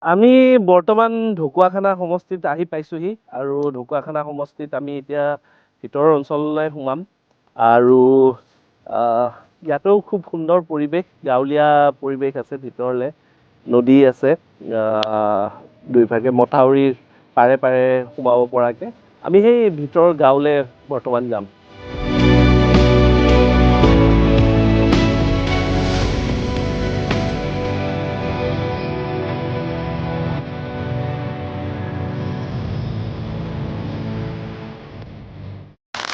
আমি বৰ্তমান ঢকুৱাখানা সমষ্টিত আহি পাইছোহি আৰু ঢকুৱাখানা সমষ্টিত আমি এতিয়া ভিতৰৰ অঞ্চললৈ সোমাম আৰু ইয়াতো খুব সুন্দৰ পৰিৱেশ, গাঁৱলীয়া পৰিৱেশ আছে। ভিতৰলৈ নদী আছে, দুইভাগে মথাউৰিৰ পাৰে পাৰে সোমাব পৰাকে। আমি সেই ভিতৰৰ গাঁৱলৈ বৰ্তমান যাম।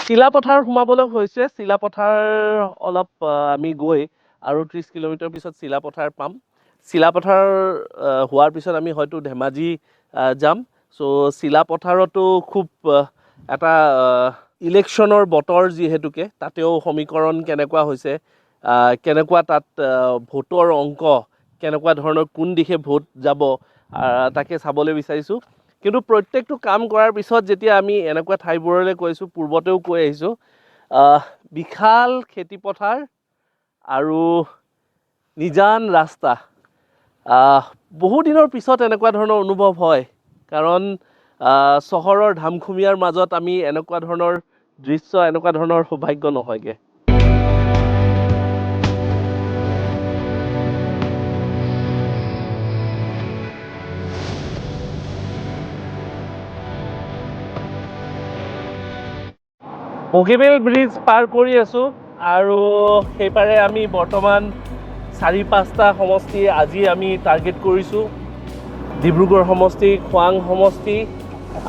চিলাপথাৰ সোমাবলৈ হৈছে। চিলাপথাৰ অলপ আমি গৈ আৰু 30 কিলোমিটাৰ পিছত চিলাপথাৰ পাম। চিলাপথাৰ হোৱাৰ পিছত আমি হয়তো ধেমাজি যাম। চ' চিলাপথাৰতো খুব এটা ইলেকশ্যনৰ বতৰ যিহেতুকে তাতেও সমীকৰণ কেনেকুৱা হৈছে, কেনেকুৱা তাত ভোটৰ অংক, কেনেকুৱা ধৰণৰ কোন দিশে ভোট যাব, তাকে চাবলৈ বিচাৰিছোঁ। কিন্তু প্ৰত্যেকটো কাম কৰাৰ পিছত যেতিয়া আমি এনেকুৱা ঠাইবোৰলৈ গৈছোঁ, পূৰ্বতেও কৈ আহিছোঁ, বিশাল খেতিপথাৰ আৰু নিজান ৰাস্তা, বহু দিনৰ পিছত এনেকুৱা ধৰণৰ অনুভৱ হয়। কাৰণ চহৰৰ ধামখুমীয়াৰ মাজত আমি এনেকুৱা ধৰণৰ দৃশ্য, এনেকুৱা ধৰণৰ সৌভাগ্য নহয়গে। বগীবিল ব্ৰিজ পাৰ কৰি আছোঁ আৰু সেইপাৰে আমি বৰ্তমান 4-5টা সমষ্টি আজি আমি টাৰ্গেট কৰিছোঁ। ডিব্ৰুগড় সমষ্টি, খোৱাং সমষ্টি,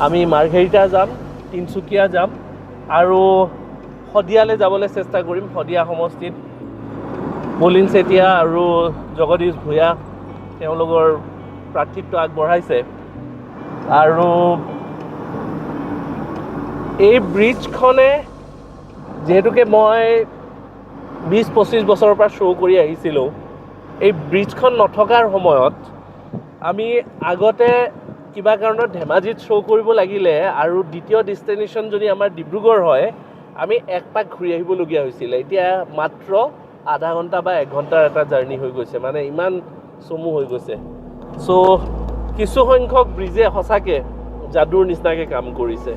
আমি মাৰ্ঘেৰিটা যাম, তিনিচুকীয়া যাম আৰু শদিয়ালৈ যাবলৈ চেষ্টা কৰিম। শদিয়া সমষ্টিত মলিন চেতিয়া আৰু জগদীশ ভূঞা তেওঁলোকৰ প্ৰাৰ্থিত্ব আগবঢ়াইছে। আৰু এই ব্ৰিজখনে যিহেতুকে মই 20-25 বছৰৰ পৰা শ্ব' কৰি আহিছিলোঁ, এই ব্ৰিজখন নথকাৰ সময়ত আমি আগতে কিবা কাৰণত ধেমাজিত শ্ব' কৰিব লাগিলে আৰু দ্বিতীয় ডেষ্টিনেশ্যন যদি আমাৰ ডিব্ৰুগড় হয়, আমি এক পাক ঘূৰি আহিবলগীয়া হৈছিলে। এতিয়া মাত্ৰ আধা ঘণ্টা বা 1 ঘণ্টাৰ এটা জাৰ্ণি হৈ গৈছে, মানে ইমান চমু হৈ গৈছে। চ' কিছু সংখ্যক ব্ৰিজে সঁচাকৈ যাদুৰ নিচিনাকৈ কাম কৰিছে।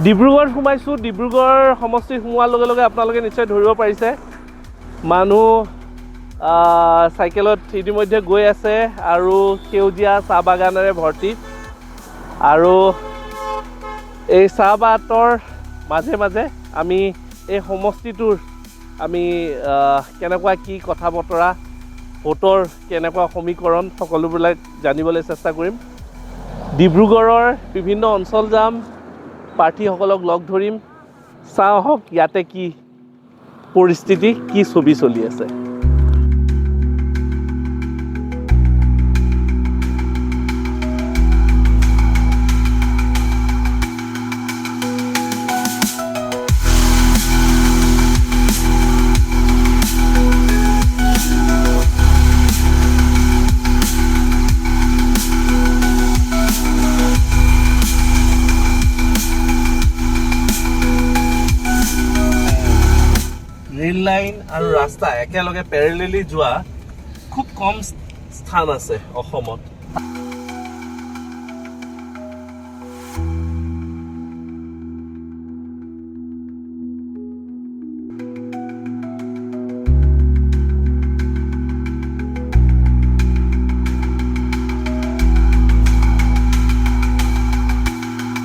ডিব্ৰুগড়ত সোমাইছোঁ। ডিব্ৰুগড় সমষ্টিত সোমোৱাৰ লগে লগে আপোনালোকে নিশ্চয় ধৰিব পাৰিছে, মানুহ চাইকেলত ইতিমধ্যে গৈ আছে আৰু সেউজীয়া চাহ বাগানেৰে ভৰ্তি। আৰু এই চাহপাতৰ মাজে মাজে আমি এই সমষ্টিটোৰ আমি কেনেকুৱা কি কথা বতৰা, ভোটৰ কেনেকুৱা সমীকৰণ, সকলোবিলাক জানিবলৈ চেষ্টা কৰিম। ডিব্ৰুগড়ৰ বিভিন্ন অঞ্চল যাম, প্ৰাৰ্থীসকলক লগ ধৰিম, চাওঁ হওক ইয়াতে কি পৰিস্থিতি, কি ছবি চলি আছে। ৰেল লাইন আৰু ৰাস্তা একেলগে পেৰেলেলি যোৱা খুব কম স্থান আছে অসমত।